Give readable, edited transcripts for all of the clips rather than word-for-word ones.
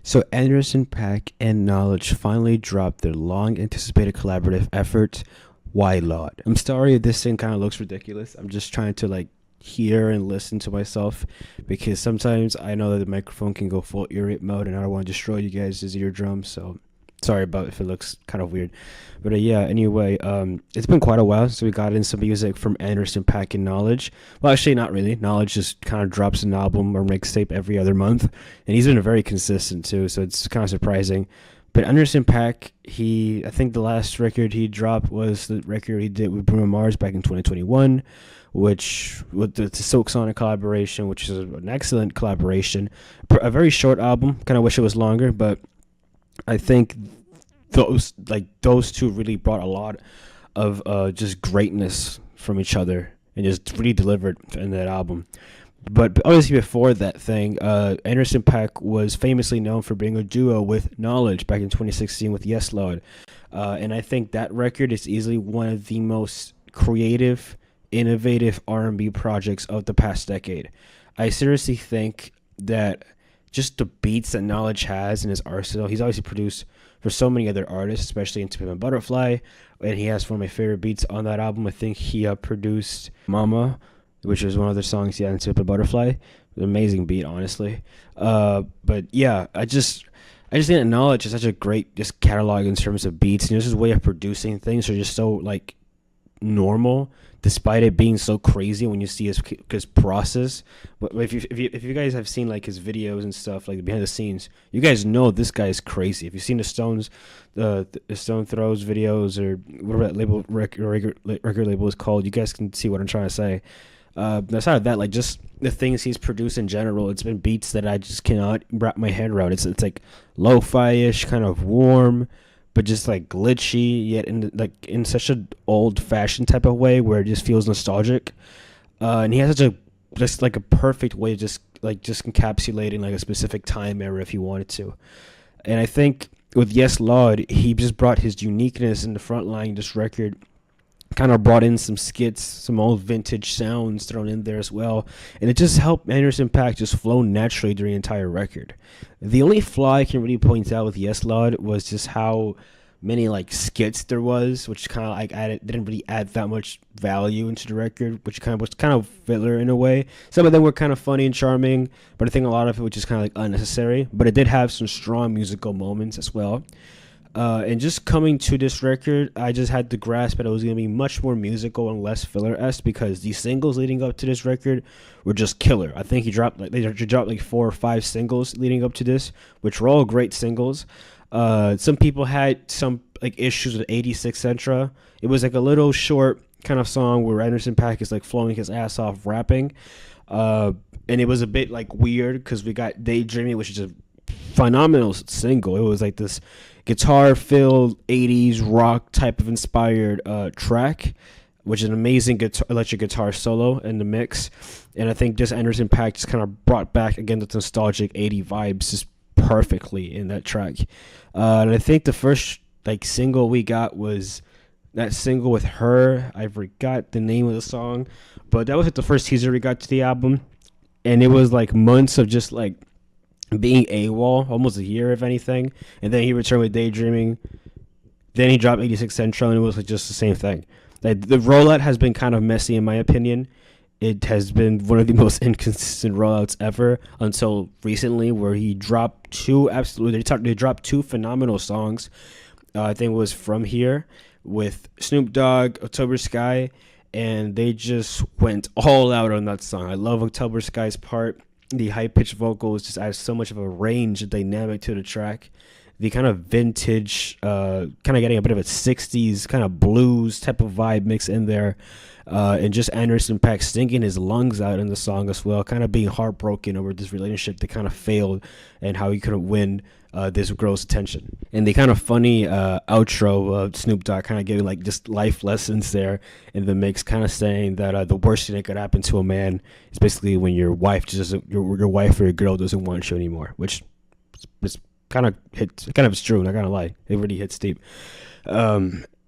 So Anderson .Paak and Knowledge finally dropped their long-anticipated collaborative effort, Why Lot. I'm sorry if this thing kind of looks ridiculous. I'm just trying to hear and listen to myself because sometimes I know that the microphone can go full ear rape mode and I don't want to destroy you guys' eardrums. So sorry about if it looks kind of weird. But yeah, anyway, it's been quite a while since we got in some music from Anderson .Paak and Knowledge. Well, actually, not really. Knowledge just kind of drops an album or mixtape every other month, and he's been very consistent too, so it's kind of surprising. But Anderson .Paak, I think the last record he dropped was the record he did with Bruno Mars back in 2021, which with the Silk Sonic collaboration, which is an excellent collaboration. A very short album. Kind of wish it was longer, but I think those two really brought a lot of just greatness from each other and just really delivered in that album. But obviously before that thing, Anderson .Paak was famously known for being a duo with Knowledge back in 2016 with Yes Lord. And I think that record is easily one of the most creative, innovative R&B projects of the past decade. I seriously think that just the beats that Knowledge has in his arsenal, he's obviously produced for so many other artists, especially in Pimp and Butterfly, and he has one of my favorite beats on that album. I think he produced Mama, which was one of the songs he had in Pimp and Butterfly. An amazing beat, honestly. But yeah, I just think that Knowledge is such a great just catalog in terms of beats, and his way of producing things are just so normal, despite it being so crazy when you see his process. But if you guys have seen his videos and stuff, behind the scenes, you guys know this guy is crazy. If you've seen the Stone Throws videos or whatever that record label is called, you guys can see what I'm trying to say. Aside of that, just the things he's produced in general, it's been beats that I just cannot wrap my head around. It's lo-fi-ish, kind of warm, but just glitchy, yet in such an old-fashioned type of way where it just feels nostalgic. And he has such a perfect way of just encapsulating a specific time era if he wanted to. And I think with Yes Lord, he just brought his uniqueness in the front line. This record kind of brought in some skits, some old vintage sounds thrown in there as well, and it just helped Anderson .Paak just flow naturally during the entire record. The only flaw I can really point out with Yes Lord was just how many skits there was, which kind of didn't really add that much value into the record, which was kind of filler in a way. Some of them were kind of funny and charming, but I think a lot of it was just kind of unnecessary. But it did have some strong musical moments as well. And just coming to this record, I just had to grasp that it was going to be much more musical and less filler-esque because the singles leading up to this record were just killer. I think they dropped 4 or 5 singles leading up to this, which were all great singles. Some people had some issues with 86 Sentra. It was a little short kind of song where Anderson .Paak is flowing his ass off rapping. And it was a bit weird because we got Daydreaming, which is a phenomenal single. It was this guitar-filled 80s rock type of inspired track, which is an amazing electric guitar solo in the mix. And I think just Anderson .Paak just kind of brought back again the nostalgic 80 vibes just perfectly in that track. And I think the first single we got was that single with Her. I forgot the name of the song, but that was the first teaser we got to the album, and it was months of just being AWOL, almost a year if anything, and then he returned with Daydreaming. Then he dropped 86 Central, and it was just the same thing. The rollout has been kind of messy in my opinion. It has been one of the most inconsistent rollouts ever until recently, where he dropped they dropped 2 phenomenal songs. I think it was FromHere with Snoop Dogg, October Sky, and they just went all out on that song. I love October Sky's part. The high-pitched vocals just add so much of a range and dynamic to the track. The kind of vintage, kind of getting a bit of a 60s kind of blues type of vibe mix in there. And just Anderson .Paak singing his lungs out in the song as well, kind of being heartbroken over this relationship that kind of failed and how he couldn't win this girl's attention. And the kind of funny outro of Snoop Dogg kind of giving just life lessons there in the mix, kind of saying that the worst thing that could happen to a man is basically when your wife your wife or your girl doesn't want you anymore, which is kind of is true. Not gonna lie, it really hits deep.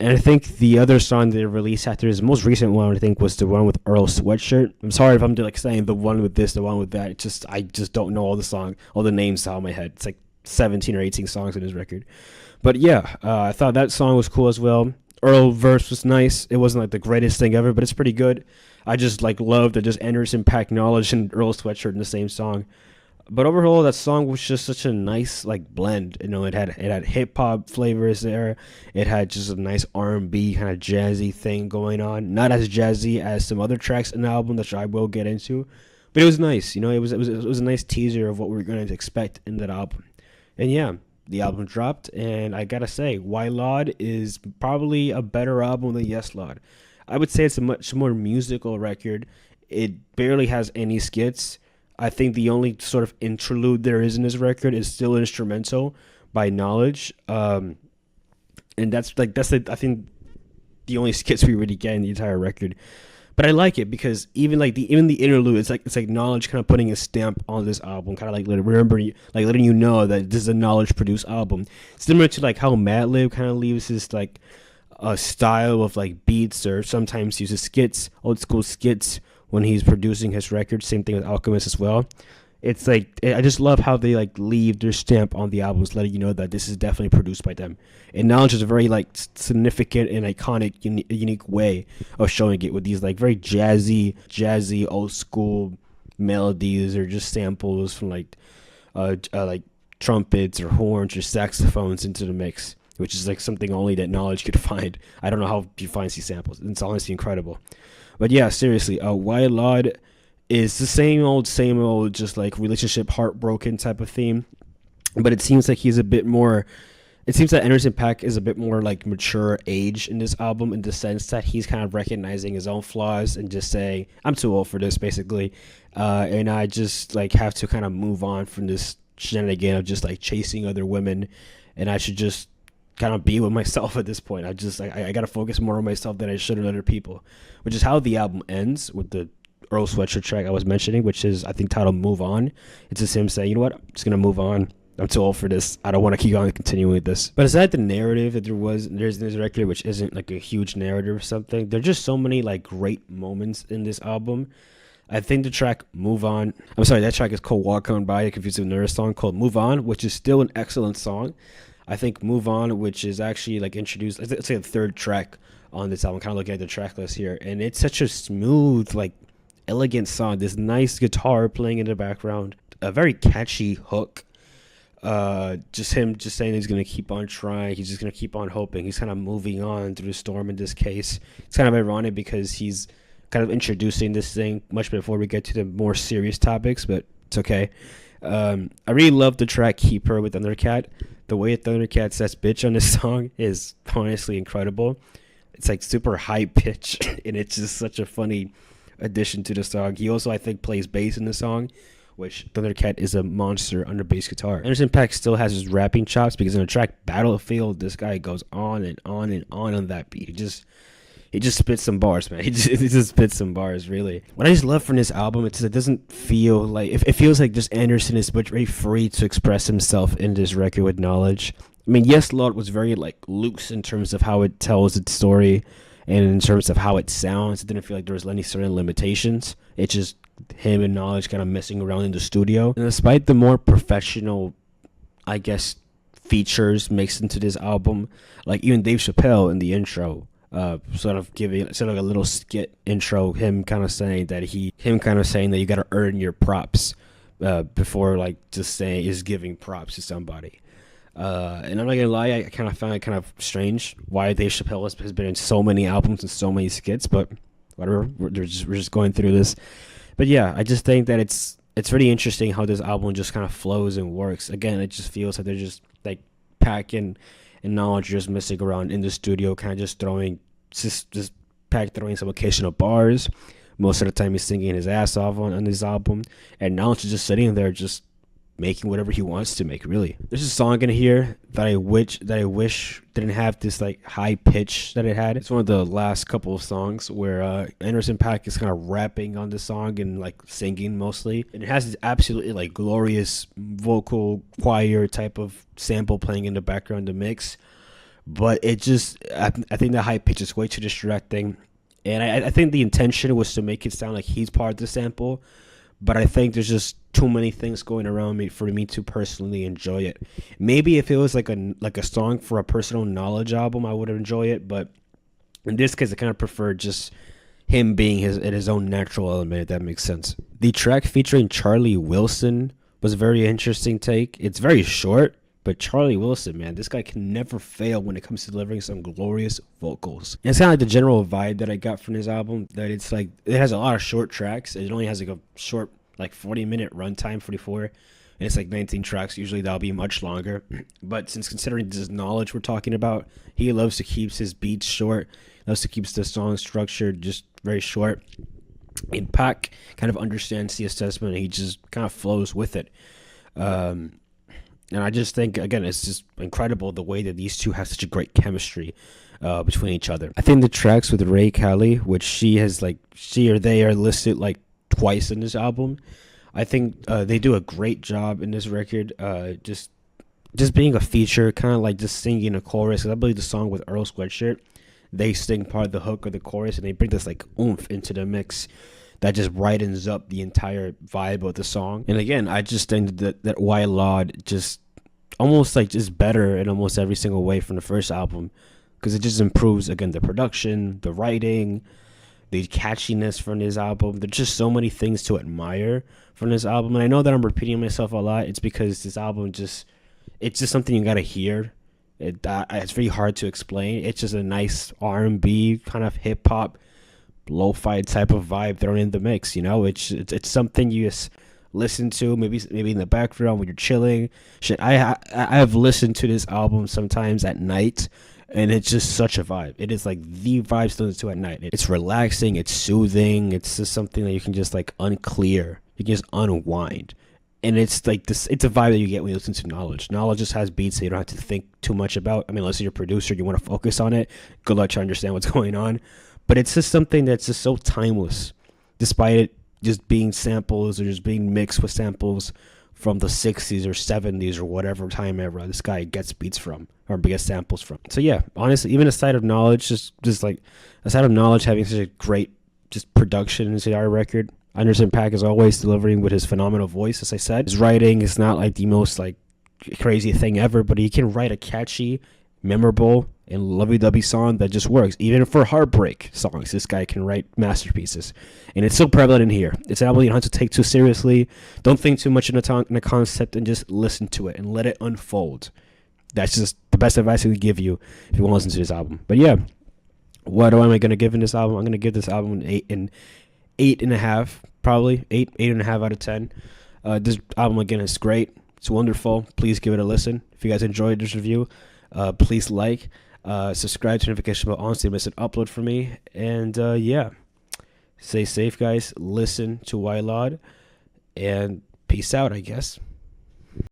And I think the other song they released after his most recent one, I think, was the one with Earl Sweatshirt. I'm sorry if I'm saying the one with this, the one with that. I just don't know all the names out of my head. It's 17 or 18 songs in his record. But yeah, I thought that song was cool as well. Earl verse was nice. It wasn't like the greatest thing ever, but it's pretty good. I just like loved that just Anderson packed knowledge and Earl Sweatshirt in the same song. But overall, that song was just such a nice like blend. You know, it had hip hop flavors there. It had just a nice R&B kind of jazzy thing going on. Not as jazzy as some other tracks in the album, that I will get into. But it was nice. You know, it was a nice teaser of what we were going to expect in that album. And yeah, the album dropped, and I gotta say, Why Lord is probably a better album than Yes Lord. I would say it's a much more musical record. It barely has any skits. I think the only sort of interlude there is in this record is still instrumental by Knowledge, and that's I think the only skits we really get in the entire record. But I like it because even the interlude, it's like Knowledge kind of putting a stamp on this album, kind of like letting you know that this is a Knowledge produced album, similar to like how Madlib kind of leaves his like a style of like beats, or sometimes uses skits, old school skits when he's producing his record. Same thing with Alchemist as well. It's like, I just love how they like leave their stamp on the albums, letting you know that this is definitely produced by them. And Knowledge is a very like significant and iconic, unique way of showing it with these like very jazzy old school melodies, or just samples from like trumpets or horns or saxophones into the mix, which is like something only that Knowledge could find. I don't know how he finds these samples. It's honestly incredible. But yeah, seriously, Why Lord is the same old, just like relationship heartbroken type of theme. But it seems like he's a bit more, it seems that Anderson .Paak is a bit more like mature age in this album, in the sense that he's kind of recognizing his own flaws and just saying, I'm too old for this, basically. And I just like have to kind of move on from this shenanigan of just like chasing other women. And I should just kind of be with myself at this point. I gotta focus more on myself than I should on other people, which is how the album ends with the Earl Sweatshirt track I was mentioning, which is I think titled Move On. It's just him saying, you know what, I'm just gonna move on. I'm too old for this. I don't want to keep on continuing with this. But aside the narrative that there's in this record, which isn't like a huge narrative or something, there's just so many like great moments in this album. I think the track Move On, I'm sorry, that track is called WalkOnBy. I confused it with another song called Move On, which is still an excellent song. I think Move On, which is actually like introduced, let's say the third track on this album, kind of looking at the track list here, and it's such a smooth, like elegant song. This nice guitar playing in the background, a very catchy hook. Just him just saying he's gonna keep on trying, he's just gonna keep on hoping, he's kind of moving on through the storm in this case. It's kind of ironic because he's kind of introducing this thing much before we get to the more serious topics, but it's okay. I really love the track KeepHer with Thundercat. The way Thundercat says bitch on this song is honestly incredible. It's like super high pitch and it's just such a funny addition to the song. He also, I think, plays bass in the song, which Thundercat is a monster under bass guitar. Anderson .Paak still has his rapping chops, because in the track Battlefield, this guy goes on and on that beat. He just spits some bars, man. He just spits some bars, really. What I just love from this album is it doesn't feel like, it feels like just Anderson is very free to express himself in this record with Knowledge. I mean, Yes Lord was very like loose in terms of how it tells its story, and in terms of how it sounds. It didn't feel like there was any certain limitations. It's just him and Knowledge kind of messing around in the studio. And despite the more professional, I guess, features mixed into this album, like even Dave Chappelle in the intro, sort of like a little skit intro, him kind of saying that you got to earn your props before like just saying is giving props to somebody. And I'm not gonna lie, I kind of found it kind of strange why Dave Chappelle has been in so many albums and so many skits, but whatever, we're just going through this. But yeah, I just think that it's really interesting how this album just kind of flows and works. Again, it just feels like they're just like packing and Knowledge just messing around in the studio, kind of just throwing some occasional bars. Most of the time he's singing his ass off on this album, and Knowledge is just sitting there just making whatever he wants to make, really. There's a song in here that I wish didn't have this like high pitch that it had. It's one of the last couple of songs where Anderson .Paak is kind of rapping on the song and like singing mostly, and it has this absolutely like glorious vocal choir type of sample playing in the background to mix, but it just I think the high pitch is way too distracting, and I think the intention was to make it sound like he's part of the sample. but I think there's just too many things going around me for me to personally enjoy it. Maybe if it was like a song for a personal knowledge album, I would enjoy it, but in this case, I kind of prefer just him being his own natural element, if that makes sense. The track featuring Charlie Wilson was a very interesting take. It's very short, but Charlie Wilson, man, this guy can never fail when it comes to delivering some glorious vocals. And it's kind of like the general vibe that I got from this album, that it's like, it has a lot of short tracks. It only has like a short, like 40-minute runtime, 44, and it's like 19 tracks. Usually that'll be much longer. But since considering this knowledge we're talking about, he loves to keep his beats short, loves to keep the song structure just very short. And Pac kind of understands the assessment, and he just kind of flows with it. And I just think, again, it's just incredible the way that these two have such a great chemistry between each other. I think the tracks with Ray Kelly, which she or they are listed like twice in this album, I think they do a great job in this record. Just being a feature, kind of like just singing a chorus. I believe the song with Earl Sweatshirt, they sing part of the hook or the chorus, and they bring this like oomph into the mix that just brightens up the entire vibe of the song. And again, I just think that Why Laud just almost like just better in almost every single way from the first album, because it just improves, again, the production, the writing, the catchiness from this album. There's just so many things to admire from this album. And I know that I'm repeating myself a lot. It's because this album it's just something you gotta hear. It's very hard to explain. It's just a nice R&B kind of hip hop, lo-fi type of vibe thrown in the mix. You know, it's something you just listen to maybe in the background when you're chilling. Shit, I have listened to this album sometimes at night, and it's just such a vibe. It is like the vibe to listen to at night. It's relaxing, it's soothing, it's just something that you can just like unclear, you can just unwind. And it's like this, it's a vibe that you get when you listen to Knowledge. Knowledge just has beats that you don't have to think too much about. I mean, unless you're a producer, you want to focus on it. Good luck trying to understand what's going on. But it's just something that's just so timeless, despite it just being samples or just being mixed with samples from the 60s or 70s or whatever time era this guy gets beats from or gets samples from. So yeah, honestly, even aside of Knowledge, just like aside of Knowledge having such a great just production in this entire record, Anderson .Paak is always delivering with his phenomenal voice. As I said, his writing is not like the most like crazy thing ever, but he can write a catchy, memorable, and lovey-dovey song that just works. Even for heartbreak songs, this guy can write masterpieces, and it's so prevalent in here. It's an album you don't have to take too seriously. Don't think too much in the concept, and just listen to it and let it unfold. That's just the best advice I can give you if you want to listen to this album. But yeah, what am I going to give in this album? I'm going to give this album an 8.5, probably 8.5 out of 10. This album, again, is great. It's wonderful. Please give it a listen. If you guys enjoyed this review, please like, subscribe to the notification bell on so you miss an upload from me. And yeah, stay safe, guys. Listen to Why Laud, and peace out, I guess.